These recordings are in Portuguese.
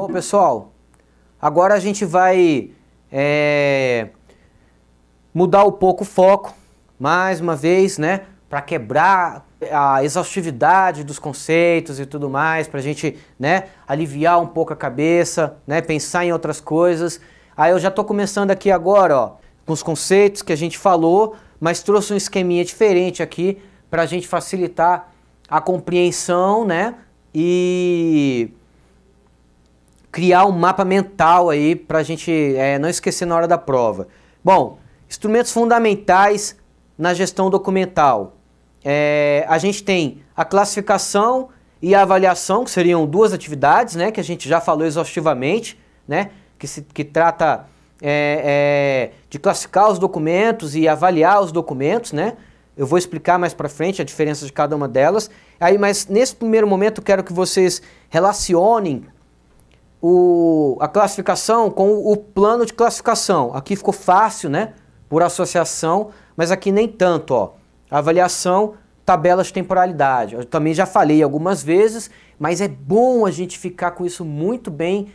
Bom, pessoal, agora a gente vai mudar um pouco o foco, mais uma vez, né, para quebrar a exaustividade dos conceitos e tudo mais, para a gente, né, aliviar um pouco a cabeça, né, pensar em outras coisas. Aí eu já estou começando aqui agora, ó, com os conceitos que a gente falou, mas trouxe um esqueminha diferente aqui para a gente facilitar a compreensão, né, e criar um mapa mental aí para a gente não esquecer na hora da prova. Bom, instrumentos fundamentais na gestão documental. A gente tem a classificação e a avaliação, que seriam duas atividades, né, que a gente já falou exaustivamente, né, que trata de classificar os documentos e avaliar os documentos, né. Eu vou explicar mais para frente a diferença de cada uma delas. Aí, mas nesse primeiro momento eu quero que vocês relacionem a classificação com o plano de classificação. Aqui ficou fácil, né, por associação, mas aqui nem tanto, ó. Avaliação, tabelas de temporalidade. Eu também já falei algumas vezes, mas é bom a gente ficar com isso muito bem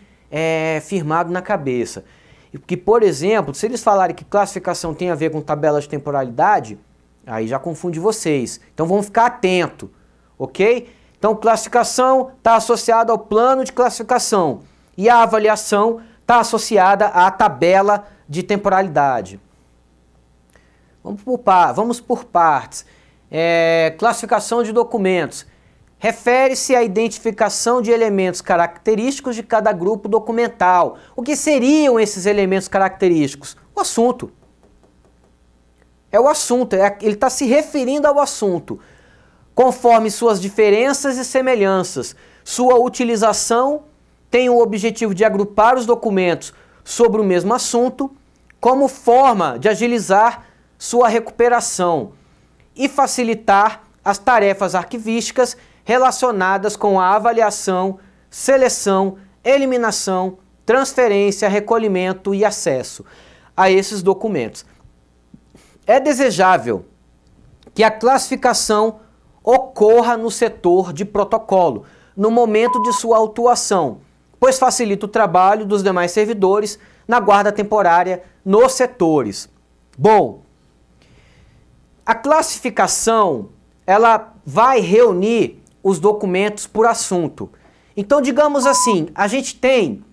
firmado na cabeça. Porque, por exemplo, se eles falarem que classificação tem a ver com tabelas de temporalidade, aí já confunde vocês. Então vamos ficar atento, ok? Então classificação está associada ao plano de classificação e a avaliação está associada à tabela de temporalidade. Vamos por partes. Classificação de documentos. Refere-se à identificação de elementos característicos de cada grupo documental. O que seriam esses elementos característicos? O assunto. É o assunto, ele está se referindo ao assunto, conforme suas diferenças e semelhanças. Sua utilização tem o objetivo de agrupar os documentos sobre o mesmo assunto, como forma de agilizar sua recuperação e facilitar as tarefas arquivísticas relacionadas com a avaliação, seleção, eliminação, transferência, recolhimento e acesso a esses documentos. É desejável que a classificação ocorra no setor de protocolo, no momento de sua autuação, pois facilita o trabalho dos demais servidores na guarda temporária nos setores. Bom, a classificação, ela vai reunir os documentos por assunto. Então, digamos assim, a gente tem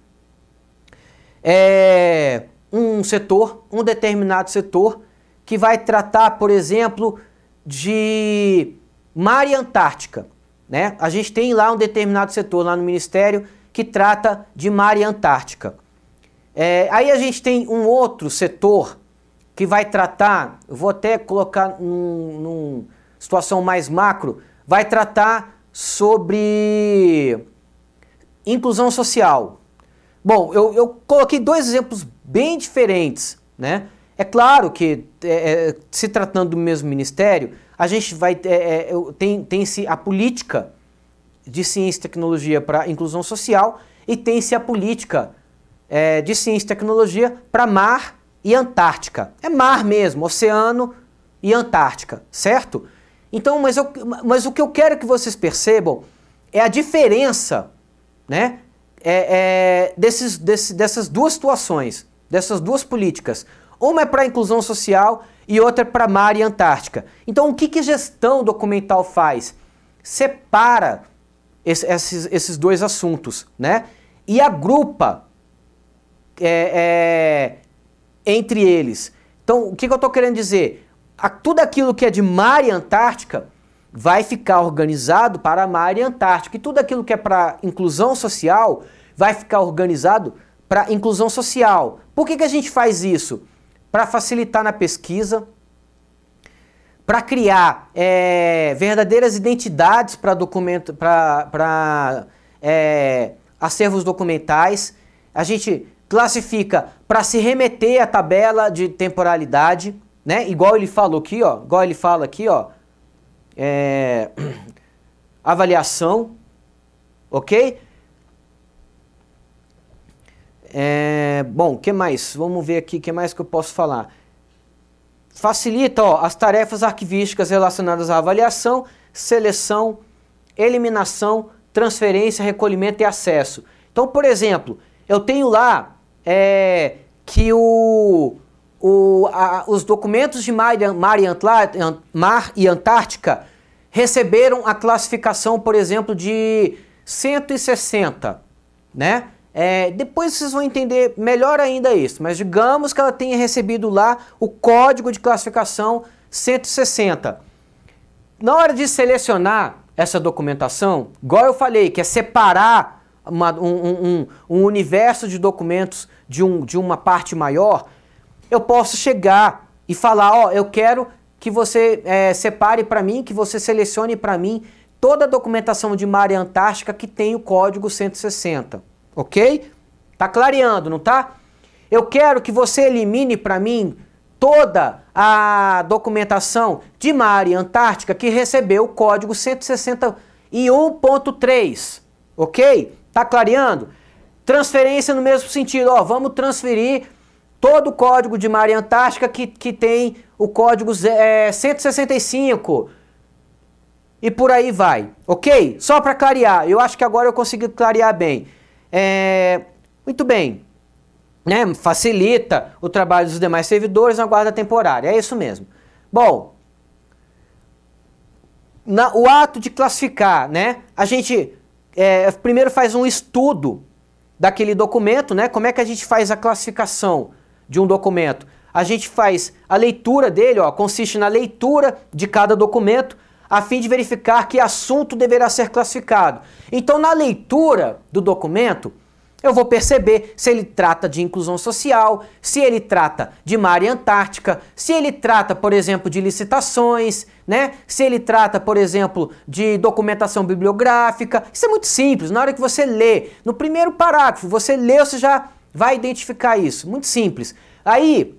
um setor, um determinado setor, que vai tratar, por exemplo, de mar e Antártica, né? A gente tem lá um determinado setor lá no Ministério que trata de mar e Antártica. Aí a gente tem um outro setor que vai tratar, eu vou até colocar numa situação mais macro, vai tratar sobre inclusão social. Bom, eu coloquei dois exemplos bem diferentes, né? É claro que, se tratando do mesmo ministério, a gente vai tem-se a política de ciência e tecnologia para inclusão social e tem-se a política de ciência e tecnologia para mar e Antártica. É mar mesmo, oceano e Antártica, certo? Então, mas o que eu quero que vocês percebam é a diferença, né, dessas duas situações, dessas duas políticas. Uma é para inclusão social e outra é para mar e Antártica. Então, o que gestão documental faz? Separa esses dois assuntos, né? E agrupa entre eles. Então, o que eu estou querendo dizer? Tudo aquilo que é de mar e Antártica vai ficar organizado para mar e Antártica. E tudo aquilo que é para inclusão social vai ficar organizado para inclusão social. Por que a gente faz isso? Para facilitar na pesquisa, para criar verdadeiras identidades para acervos documentais. A gente classifica para se remeter à tabela de temporalidade, né? Igual ele falou aqui, ó. Igual ele fala aqui, ó. Avaliação, ok? Bom, o que mais? Vamos ver aqui o que mais que eu posso falar. Facilita, ó, as tarefas arquivísticas relacionadas à avaliação, seleção, eliminação, transferência, recolhimento e acesso. Então, por exemplo, eu tenho lá que os documentos de mar e Antártica receberam a classificação, por exemplo, de 160, né? Depois vocês vão entender melhor ainda isso, mas digamos que ela tenha recebido lá o código de classificação 160. Na hora de selecionar essa documentação, igual eu falei, que é separar um universo de documentos de uma parte maior, eu posso chegar e falar, ó, eu quero que você separe para mim, que você selecione para mim toda a documentação de mar e Antártica que tem o código 160, ok? Tá clareando, não tá? Eu quero que você elimine para mim toda a documentação de mar e Antártica que recebeu o código 161.3, ok? Tá clareando? Transferência no mesmo sentido, ó, vamos transferir todo o código de mar e Antártica que tem o código 165 e por aí vai, ok? Só para clarear, eu acho que agora eu consegui clarear bem. Muito bem, né? Facilita o trabalho dos demais servidores na guarda temporária, é isso mesmo. Bom, o ato de classificar, né? A gente primeiro faz um estudo daquele documento, né? Como é que a gente faz a classificação de um documento? A gente faz a leitura dele, ó, consiste na leitura de cada documento, a fim de verificar que assunto deverá ser classificado. Então, na leitura do documento, eu vou perceber se ele trata de inclusão social, se ele trata de mar e Antártica, se ele trata, por exemplo, de licitações, né? Se ele trata, por exemplo, de documentação bibliográfica. Isso é muito simples. Na hora que você lê, no primeiro parágrafo, você lê, você já vai identificar isso. Muito simples. Aí,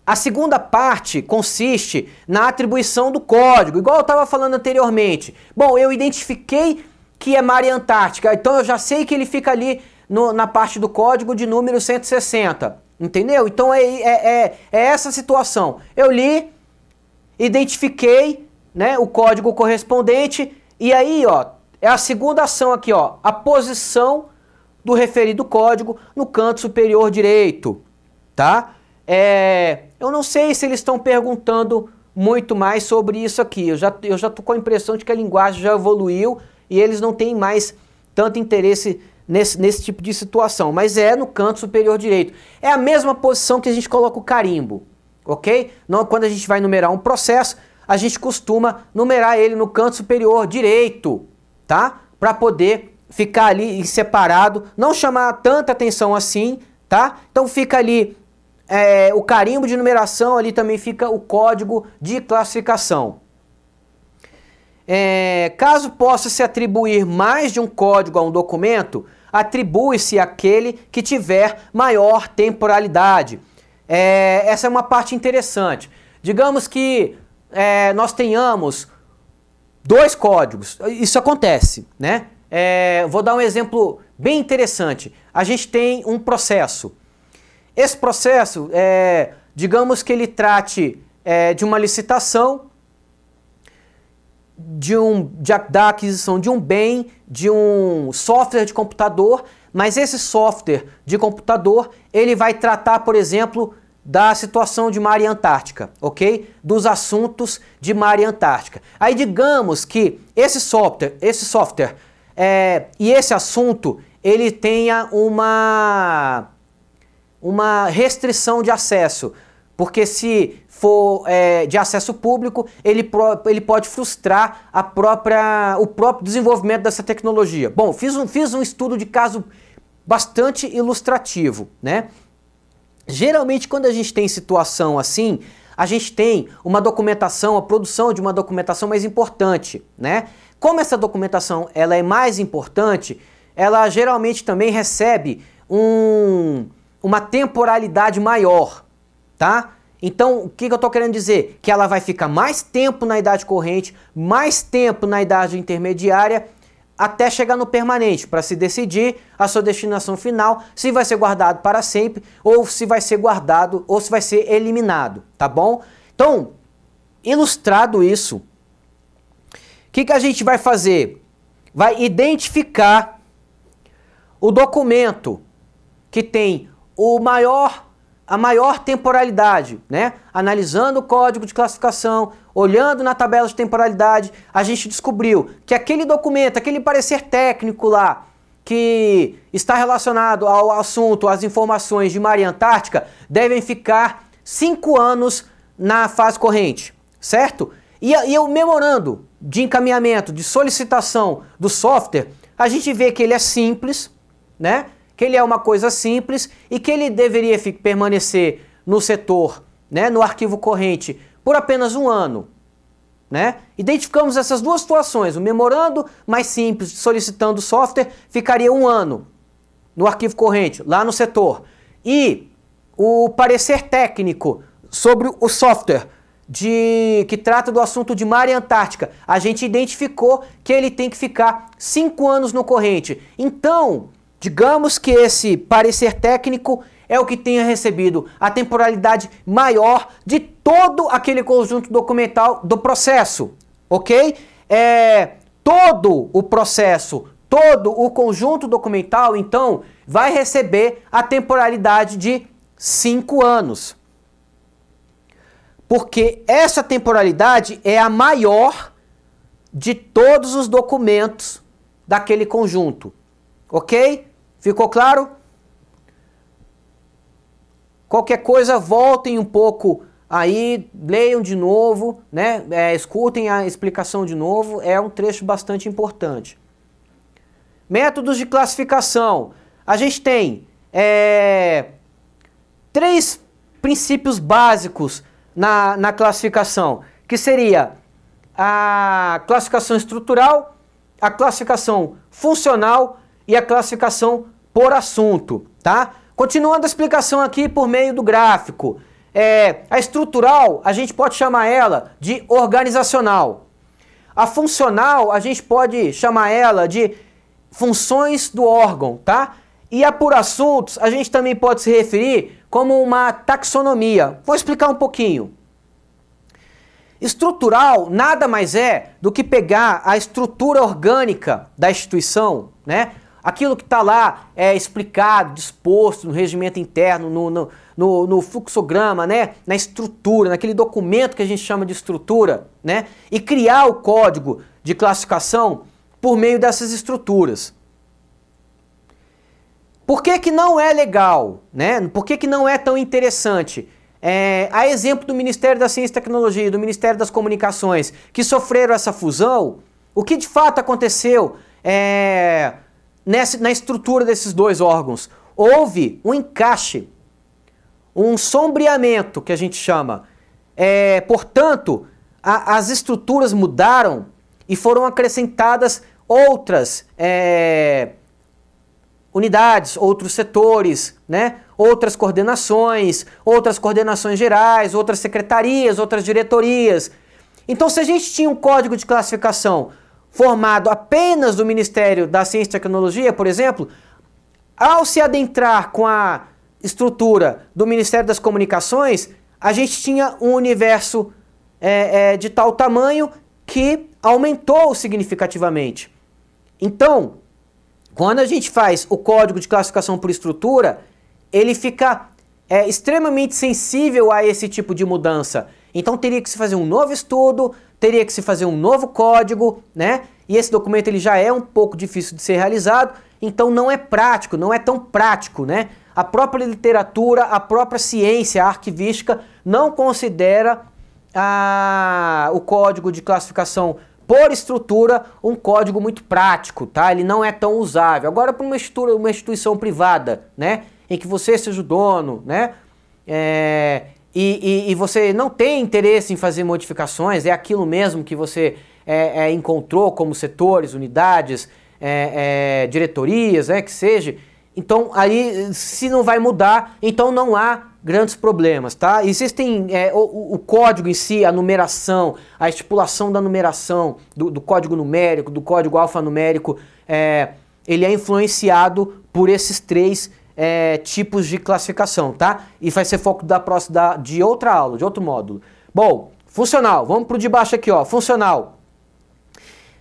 a segunda parte consiste na atribuição do código, igual eu estava falando anteriormente. Bom, eu identifiquei que é mar e Antártica, então eu já sei que ele fica ali na parte do código de número 160, entendeu? Então é essa situação. Eu li, identifiquei, né, o código correspondente e aí, ó, é a segunda ação aqui, ó, a posição do referido código no canto superior direito, tá? Eu não sei se eles estão perguntando muito mais sobre isso aqui. Eu já tô com a impressão de que a linguagem já evoluiu e eles não têm mais tanto interesse nesse tipo de situação. Mas é no canto superior direito. É a mesma posição que a gente coloca o carimbo, ok? Quando a gente vai numerar um processo, a gente costuma numerar ele no canto superior direito, tá? Para poder ficar ali separado, não chamar tanta atenção assim, tá? Então fica ali o carimbo de numeração, ali também fica o código de classificação. Caso possa se atribuir mais de um código a um documento, atribui-se aquele que tiver maior temporalidade. Essa é uma parte interessante. Digamos que nós tenhamos 2 códigos. Isso acontece, né? Vou dar um exemplo bem interessante. A gente tem um processo. Esse processo, digamos que ele trate de uma licitação, da aquisição de um bem, de um software de computador, mas esse software de computador, ele vai tratar, por exemplo, da situação de mar e Antártica, ok? Dos assuntos de mar e Antártica. Aí digamos que esse software e esse assunto, ele tenha uma restrição de acesso, porque se for de acesso público, ele pode frustrar o próprio desenvolvimento dessa tecnologia. Bom, fiz um estudo de caso bastante ilustrativo, né? Geralmente, quando a gente tem situação assim, a gente tem uma documentação, a produção de uma documentação mais importante, né? Como essa documentação ela é mais importante, ela geralmente também recebe uma temporalidade maior, tá? Então, o que eu estou querendo dizer? Que ela vai ficar mais tempo na idade corrente, mais tempo na idade intermediária, até chegar no permanente, para se decidir a sua destinação final, se vai ser guardado para sempre, ou se vai ser guardado, ou se vai ser eliminado, tá bom? Então, ilustrado isso, o que a gente vai fazer? Vai identificar o documento que tem a maior temporalidade, né? Analisando o código de classificação, olhando na tabela de temporalidade, a gente descobriu que aquele documento, aquele parecer técnico lá, que está relacionado ao assunto, às informações de Mar e Antártica, devem ficar 5 anos na fase corrente, certo? E o memorando de encaminhamento, de solicitação do software, a gente vê que ele é simples, né? Que ele é uma coisa simples e que ele deveria permanecer no setor, né, no arquivo corrente, por apenas 1 ano. Né? Identificamos essas duas situações. O memorando mais simples, solicitando software, ficaria 1 ano no arquivo corrente, lá no setor. E o parecer técnico sobre o software que trata do assunto de Mar e Antártica, a gente identificou que ele tem que ficar 5 anos no corrente. Então, digamos que esse parecer técnico é o que tenha recebido a temporalidade maior de todo aquele conjunto documental do processo, ok? Todo o processo, todo o conjunto documental, então, vai receber a temporalidade de 5 anos. Porque essa temporalidade é a maior de todos os documentos daquele conjunto, ok? Ficou claro? Qualquer coisa, voltem um pouco aí, leiam de novo, né? Escutem a explicação de novo, é um trecho bastante importante. Métodos de classificação. A gente tem 3 princípios básicos na classificação, que seria a classificação estrutural, a classificação funcional e a classificação por assunto, tá? Continuando a explicação aqui por meio do gráfico. A estrutural, a gente pode chamar ela de organizacional. A funcional, a gente pode chamar ela de funções do órgão, tá? E a por assuntos, a gente também pode se referir como uma taxonomia. Vou explicar um pouquinho. Estrutural nada mais é do que pegar a estrutura orgânica da instituição, né? Aquilo que está lá explicado, disposto no regimento interno, no fluxograma, né? Na estrutura, naquele documento que a gente chama de estrutura, né? E criar o código de classificação por meio dessas estruturas. Por que que não é legal, né? Por que que não é tão interessante? A exemplo do Ministério da Ciência e Tecnologia e do Ministério das Comunicações, que sofreram essa fusão, o que de fato aconteceu na estrutura desses 2 órgãos? Houve um encaixe, um sombreamento, que a gente chama. Portanto, as estruturas mudaram e foram acrescentadas outras unidades, outros setores, né? Outras coordenações gerais, outras secretarias, outras diretorias. Então, se a gente tinha um código de classificação formado apenas do Ministério da Ciência e Tecnologia, por exemplo, ao se adentrar com a estrutura do Ministério das Comunicações, a gente tinha um universo de tal tamanho que aumentou significativamente. Então, quando a gente faz o código de classificação por estrutura, ele fica extremamente sensível a esse tipo de mudança. Então teria que se fazer um novo estudo, teria que se fazer um novo código, né? E esse documento ele já é um pouco difícil de ser realizado, então não é prático, não é tão prático, né? A própria literatura, a própria ciência arquivística não considera o código de classificação por estrutura um código muito prático, tá? Ele não é tão usável. Agora, para uma instituição privada, né? Em que você seja o dono, né? E você não tem interesse em fazer modificações, é aquilo mesmo que você encontrou como setores, unidades, diretorias, que seja. Então, aí, se não vai mudar, então não há grandes problemas, tá? Existem o código em si, a numeração, a estipulação da numeração, do código numérico, do código alfanumérico, ele é influenciado por esses 3 tipos de classificação, tá? E vai ser foco de outra aula, de outro módulo. Bom, funcional, vamos pro de baixo aqui, ó, funcional.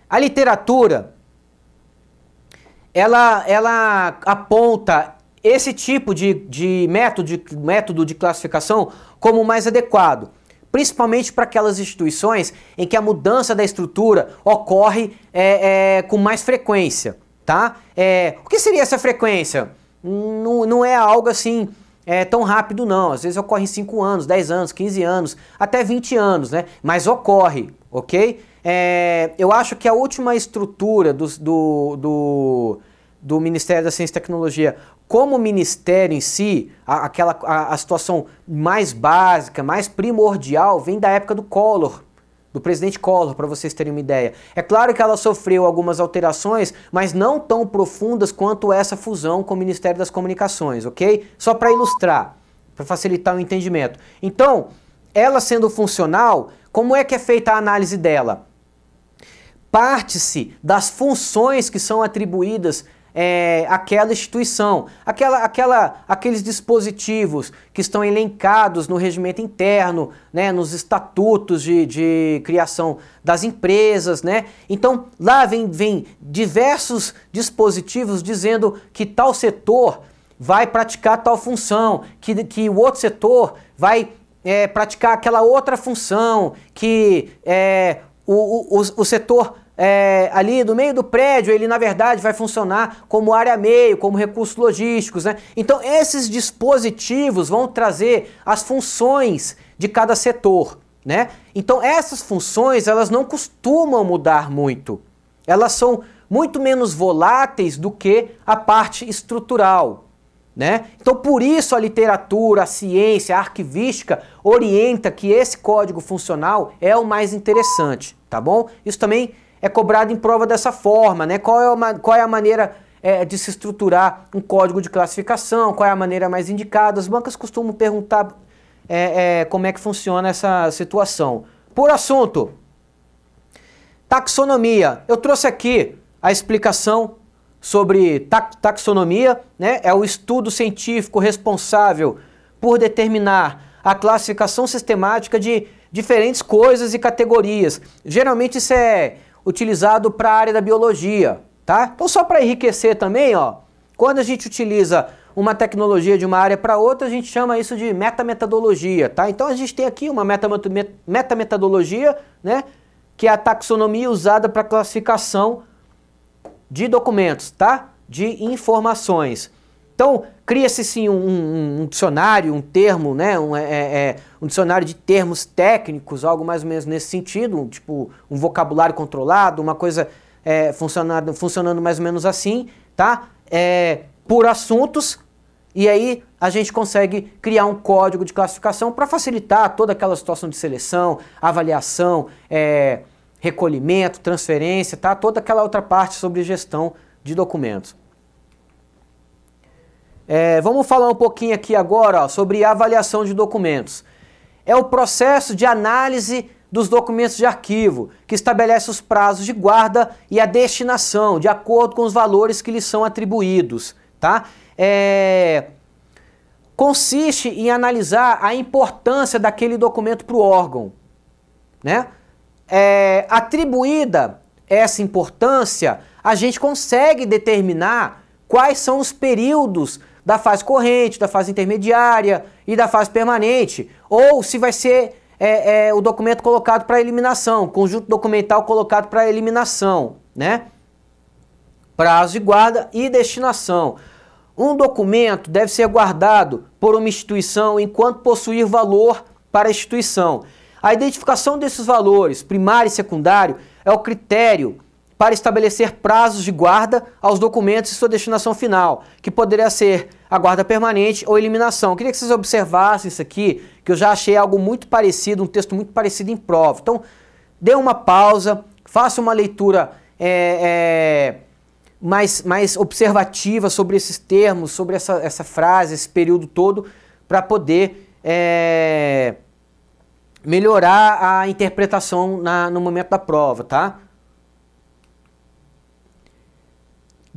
A literatura, ela aponta esse tipo de método de classificação como o mais adequado, principalmente para aquelas instituições em que a mudança da estrutura ocorre com mais frequência, tá? O que seria essa frequência? Não é algo assim tão rápido não, às vezes ocorre em 5 anos, 10 anos, 15 anos, até 20 anos, né? Mas ocorre, ok? Eu acho que a última estrutura do Ministério da Ciência e Tecnologia como ministério em si, a situação mais básica, mais primordial, vem da época do Collor, do presidente Collor, para vocês terem uma ideia. É claro que ela sofreu algumas alterações, mas não tão profundas quanto essa fusão com o Ministério das Comunicações, ok? Só para ilustrar, para facilitar o entendimento. Então, ela sendo funcional, como é que é feita a análise dela? Parte-se das funções que são atribuídas àquela instituição, aqueles dispositivos que estão elencados no regimento interno, né, nos estatutos de criação das empresas, né? Então lá vem diversos dispositivos dizendo que tal setor vai praticar tal função, que o outro setor vai praticar aquela outra função, que o setor ali do meio do prédio, ele na verdade vai funcionar como área meio, como recursos logísticos, né? Então esses dispositivos vão trazer as funções de cada setor, né? Então essas funções, elas não costumam mudar muito. Elas são muito menos voláteis do que a parte estrutural, né? Então por isso a literatura, a ciência, a arquivística orienta que esse código funcional é o mais interessante, tá bom? Isso também é cobrado em prova dessa forma, né? Qual é a maneira de se estruturar um código de classificação, qual é a maneira mais indicada. As bancas costumam perguntar como é que funciona essa situação. Por assunto, taxonomia. Eu trouxe aqui a explicação sobre taxonomia, né? É o estudo científico responsável por determinar a classificação sistemática de diferentes coisas e categorias. Geralmente isso é utilizado para a área da biologia, tá? Então só para enriquecer também, ó, quando a gente utiliza uma tecnologia de uma área para outra, a gente chama isso de metametodologia, tá? Então a gente tem aqui uma metametodologia, né, que é a taxonomia usada para classificação de documentos, tá? De informações. Então, cria-se sim um dicionário, um termo, né? Um dicionário de termos técnicos, algo mais ou menos nesse sentido, tipo um vocabulário controlado, uma coisa funcionando mais ou menos assim, tá? Por assuntos, e aí a gente consegue criar um código de classificação para facilitar toda aquela situação de seleção, avaliação, recolhimento, transferência, tá? Toda aquela outra parte sobre gestão de documentos. Vamos falar um pouquinho aqui agora, ó, sobre avaliação de documentos. É o processo de análise dos documentos de arquivo, que estabelece os prazos de guarda e a destinação, de acordo com os valores que lhes são atribuídos, tá? Consiste em analisar a importância daquele documento para o órgão, né? Atribuída essa importância, a gente consegue determinar quais são os períodos da fase corrente, da fase intermediária e da fase permanente, ou se vai ser o documento colocado para eliminação, conjunto documental colocado para eliminação, né? Prazo de guarda e destinação. Um documento deve ser guardado por uma instituição enquanto possuir valor para a instituição. A identificação desses valores, primário e secundário, é o critério para estabelecer prazos de guarda aos documentos e sua destinação final, que poderia ser a guarda permanente ou eliminação. Eu queria que vocês observassem isso aqui, que eu já achei algo muito parecido, um texto muito parecido em prova. Então, dê uma pausa, faça uma leitura mais observativa sobre esses termos, sobre essa frase, esse período todo, para poder melhorar a interpretação no momento da prova, tá?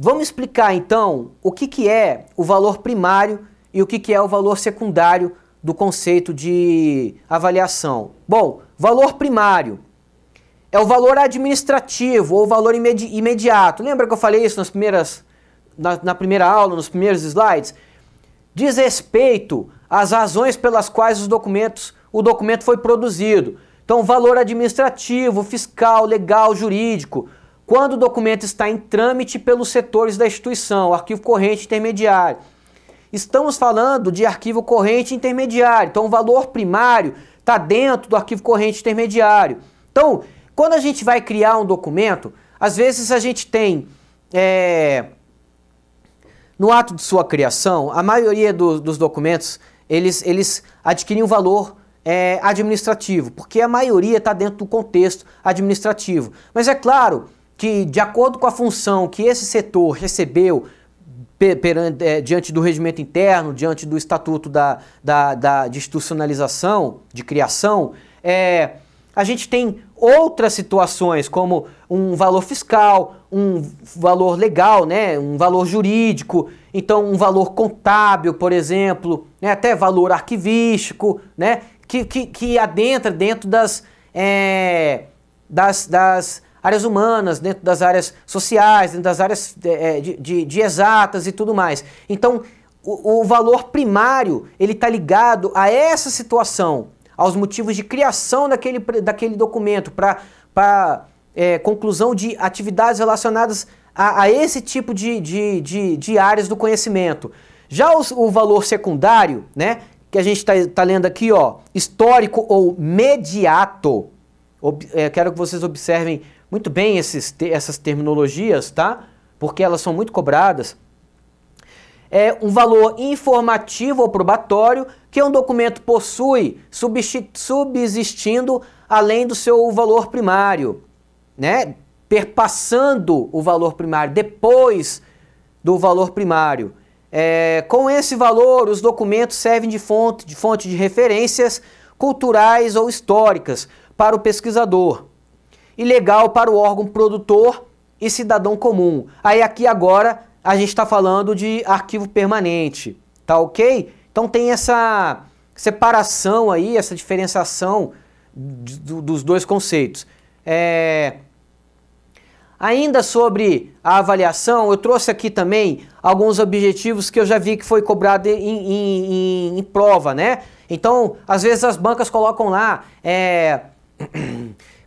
Vamos explicar então o que é o valor primário e o que é o valor secundário do conceito de avaliação. Bom, valor primário é o valor administrativo ou valor imediato. Lembra que eu falei isso na primeira aula, nos primeiros slides, diz respeito às razões pelas quais o documento foi produzido. Então, valor administrativo, fiscal, legal, jurídico. Quando o documento está em trâmite pelos setores da instituição, arquivo corrente intermediário. Estamos falando de arquivo corrente intermediário. Então, o valor primário está dentro do arquivo corrente intermediário. Então, quando a gente vai criar um documento, às vezes a gente tem, no ato de sua criação, a maioria dos documentos, eles adquirem um valor administrativo, porque a maioria está dentro do contexto administrativo. Mas é claro que, de acordo com a função que esse setor recebeu diante do regimento interno, diante do estatuto de institucionalização, de criação, a gente tem outras situações, como um valor fiscal, um valor legal, né, um valor jurídico, então um valor contábil, por exemplo, né, até valor arquivístico, né, que adentra dentro das áreas humanas, dentro das áreas sociais, dentro das áreas de exatas e tudo mais. Então, o valor primário, ele está ligado a essa situação, aos motivos de criação daquele documento, para conclusão de atividades relacionadas a esse tipo de áreas do conhecimento. Já o valor secundário, né, que a gente está lendo aqui, ó, histórico ou mediato, quero que vocês observem muito bem essas terminologias, tá? Porque elas são muito cobradas. É um valor informativo ou probatório que um documento possui subsistindo além do seu valor primário, né? Perpassando o valor primário, depois do valor primário. Com esse valor, os documentos servem de fonte de referências culturais ou históricas para o pesquisador e legal para o órgão produtor e cidadão comum. Aí aqui agora a gente está falando de arquivo permanente, tá ok? Então tem essa separação aí, essa diferenciação dos dois conceitos. Ainda sobre a avaliação, eu trouxe aqui também alguns objetivos que eu já vi que foi cobrado em prova, né? Então, às vezes as bancas colocam lá,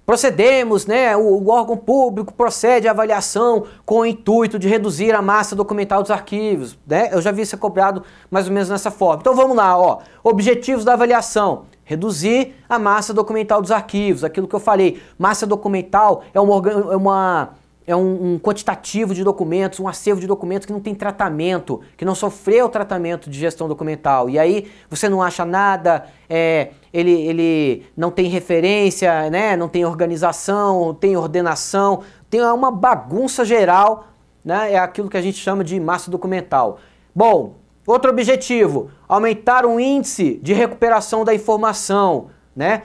procedemos, né? O órgão público procede à avaliação com o intuito de reduzir a massa documental dos arquivos, né? Eu já vi isso cobrado mais ou menos nessa forma. Então vamos lá, ó. Objetivos da avaliação: reduzir a massa documental dos arquivos, aquilo que eu falei. Massa documental é um quantitativo de documentos, um acervo de documentos que não tem tratamento, que não sofreu tratamento de gestão documental. E aí você não acha nada, ele não tem referência, né? Não tem organização, não tem ordenação, tem uma bagunça geral, né? É aquilo que a gente chama de massa documental. Bom, outro objetivo: aumentar o índice de recuperação da informação, né?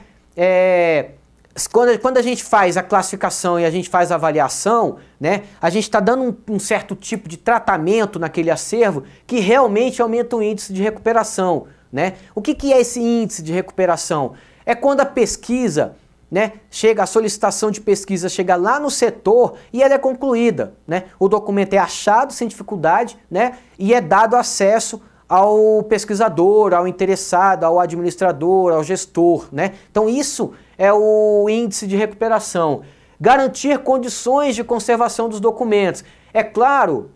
Quando a gente faz a classificação e a gente faz a avaliação, né, a gente está dando um certo tipo de tratamento naquele acervo que realmente aumenta o índice de recuperação, né? O que é esse índice de recuperação? É quando a pesquisa, né, a solicitação de pesquisa chega lá no setor e ela é concluída, né? O documento é achado sem dificuldade, né, e é dado acesso ao pesquisador, ao interessado, ao administrador, ao gestor, né? Então isso é o índice de recuperação. Garantir condições de conservação dos documentos. É claro,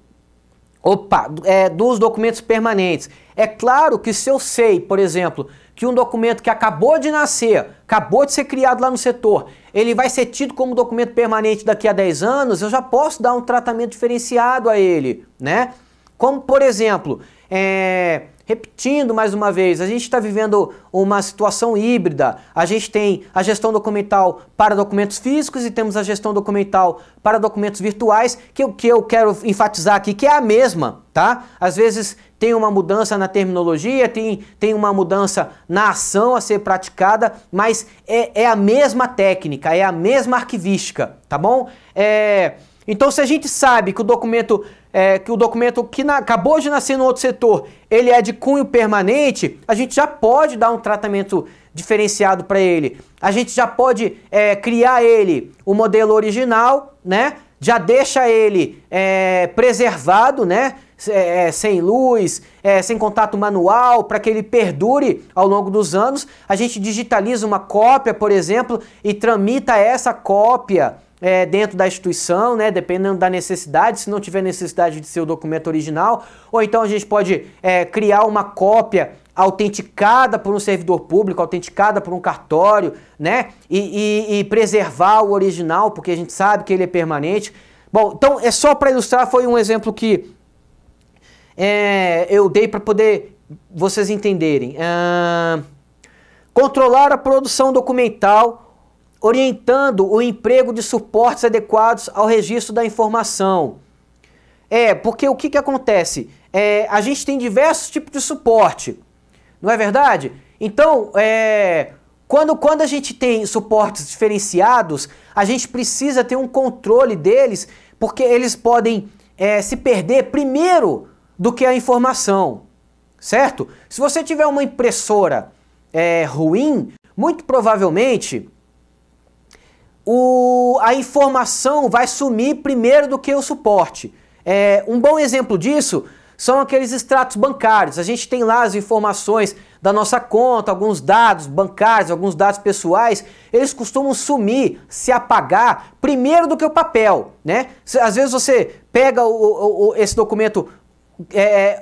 dos documentos permanentes. É claro que se eu sei, por exemplo, que um documento que acabou de nascer, acabou de ser criado lá no setor, ele vai ser tido como documento permanente daqui a 10 anos, eu já posso dar um tratamento diferenciado a ele, né? Como, por exemplo, repetindo mais uma vez, a gente está vivendo uma situação híbrida. A gente tem a gestão documental para documentos físicos e temos a gestão documental para documentos virtuais, que eu quero enfatizar aqui que é a mesma, tá? Às vezes tem uma mudança na terminologia, tem uma mudança na ação a ser praticada, mas é a mesma técnica, é a mesma arquivística, tá bom? Então, se a gente sabe que o documento que acabou de nascer no outro setor, ele é de cunho permanente, a gente já pode dar um tratamento diferenciado para ele. A gente já pode criar ele o modelo original, né? já deixa ele preservado, né? Sem luz, sem contato manual, para que ele perdure ao longo dos anos. A gente digitaliza uma cópia, por exemplo, e tramita essa cópia dentro da instituição, né, dependendo da necessidade, se não tiver necessidade de ser o documento original, ou então a gente pode criar uma cópia autenticada por um servidor público, autenticada por um cartório, né, e preservar o original, porque a gente sabe que ele é permanente. Bom, então é só para ilustrar, foi um exemplo que eu dei para poder vocês entenderem. Controlar a produção documental, orientando o emprego de suportes adequados ao registro da informação. Porque o que acontece? A gente tem diversos tipos de suporte, não é verdade? Então, quando a gente tem suportes diferenciados, a gente precisa ter um controle deles, porque eles podem se perder primeiro do que a informação, certo? Se você tiver uma impressora ruim, muito provavelmente a informação vai sumir primeiro do que o suporte. Um bom exemplo disso são aqueles extratos bancários. A gente tem lá as informações da nossa conta, alguns dados bancários, alguns dados pessoais, eles costumam sumir, se apagar primeiro do que o papel, né? Às vezes você pega esse documento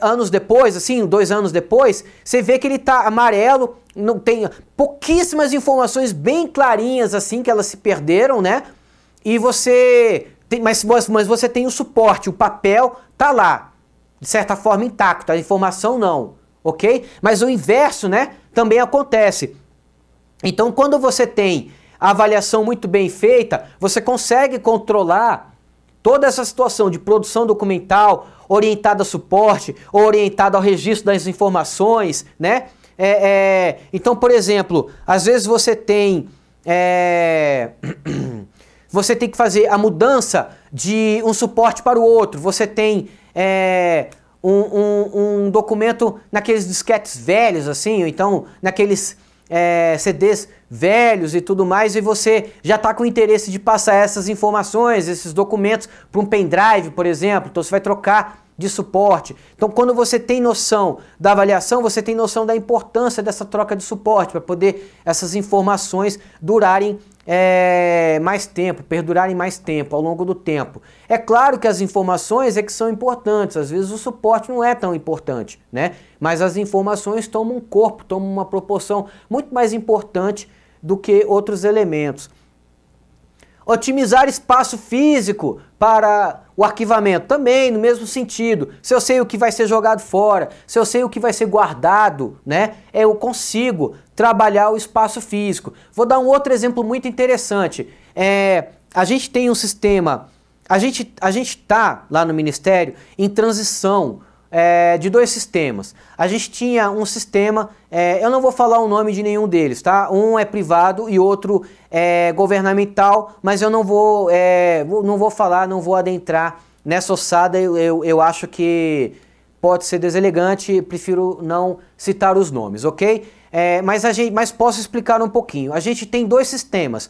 anos depois, assim, 2 anos depois, você vê que ele está amarelo, não tem pouquíssimas informações bem clarinhas assim que elas se perderam, né? E você tem, mas você tem o suporte, o papel tá lá, de certa forma intacto, a informação não, ok? Mas o inverso, né, também acontece. Então, quando você tem a avaliação muito bem feita, você consegue controlar toda essa situação de produção documental orientada a suporte, ou orientada ao registro das informações, né? Então, por exemplo, às vezes você tem você tem que fazer a mudança de um suporte para o outro. Você tem um documento naqueles disquetes velhos, assim, ou então naqueles CDs velhos e tudo mais, e você já está com interesse de passar essas informações, esses documentos para um pendrive, por exemplo. Então você vai trocar de suporte. Então, quando você tem noção da avaliação, você tem noção da importância dessa troca de suporte para poder essas informações durarem mais tempo, perdurarem mais tempo, ao longo do tempo. É claro que as informações que são importantes, às vezes o suporte não é tão importante, né? Mas as informações tomam um corpo, tomam uma proporção muito mais importante do que outros elementos. Otimizar espaço físico para o arquivamento, também no mesmo sentido. Se eu sei o que vai ser jogado fora, se eu sei o que vai ser guardado, né, eu consigo trabalhar o espaço físico. Vou dar um outro exemplo muito interessante. A gente tem um sistema, a gente está lá no Ministério em transição de 2 sistemas. A gente tinha um sistema, eu não vou falar o nome de nenhum deles, tá? Um é privado e outro é governamental, mas eu não vou falar, não vou adentrar nessa ossada. Eu acho que pode ser deselegante, prefiro não citar os nomes, ok? Mas posso explicar um pouquinho. A gente tem 2 sistemas.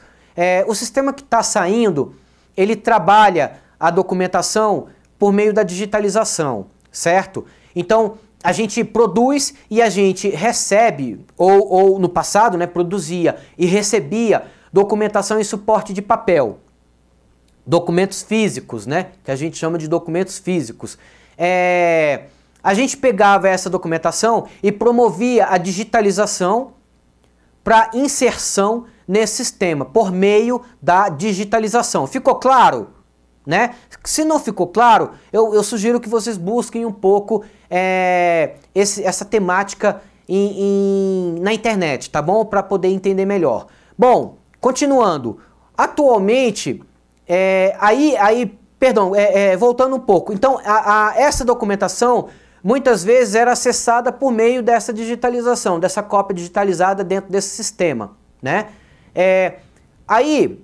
O sistema que está saindo, ele trabalha a documentação por meio da digitalização, certo? Então, a gente produz e a gente recebe, ou no passado, né, produzia e recebia documentação em suporte de papel. Documentos físicos, né, que a gente chama de documentos físicos. A gente pegava essa documentação e promovia a digitalização para inserção nesse sistema, por meio da digitalização. Ficou claro? Né? Se não ficou claro, eu sugiro que vocês busquem um pouco essa temática na internet, tá bom? Para poder entender melhor. Bom, continuando. Atualmente, voltando um pouco. Então, essa documentação muitas vezes era acessada por meio dessa digitalização, dessa cópia digitalizada dentro desse sistema, né? Aí,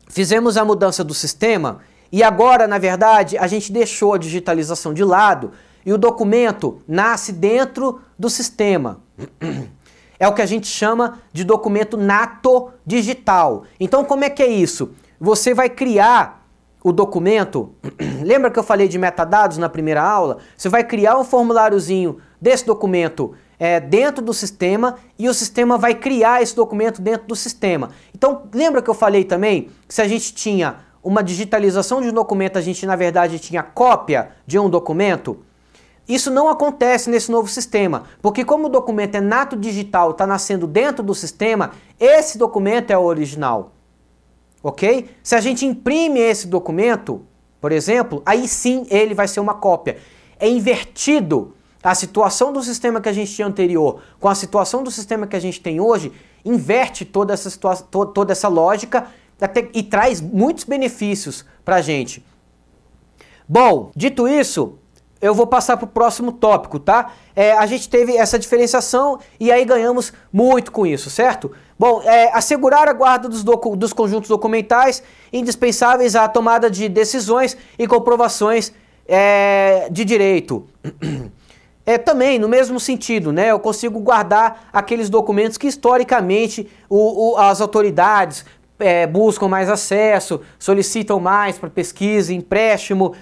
fizemos a mudança do sistema. E agora, na verdade, a gente deixou a digitalização de lado e o documento nasce dentro do sistema. É o que a gente chama de documento nato digital. Então, como é que é isso? Você vai criar o documento, lembra que eu falei de metadados na primeira aula? Você vai criar um formuláriozinho desse documento dentro do sistema e o sistema vai criar esse documento dentro do sistema. Então, lembra que eu falei também que se a gente tinha uma digitalização de um documento, a gente na verdade tinha cópia de um documento? Isso não acontece nesse novo sistema, porque como o documento é nato digital, está nascendo dentro do sistema, esse documento é o original. Ok? Se a gente imprime esse documento, por exemplo, aí sim ele vai ser uma cópia. É invertido. A situação do sistema que a gente tinha anterior com a situação do sistema que a gente tem hoje, inverte toda essa lógica e traz muitos benefícios para a gente. Bom, dito isso, eu vou passar para o próximo tópico, tá? A gente teve essa diferenciação e aí ganhamos muito com isso, certo? Bom, assegurar a guarda dos conjuntos documentais indispensáveis à tomada de decisões e comprovações de direito. Também, no mesmo sentido, né? Eu consigo guardar aqueles documentos que historicamente as autoridades buscam mais acesso, solicitam mais para pesquisa, empréstimo,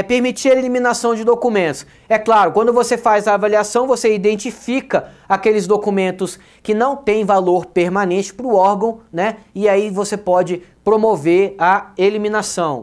permitir a eliminação de documentos. É claro, quando você faz a avaliação, você identifica aqueles documentos que não têm valor permanente para o órgão, né? E aí você pode promover a eliminação.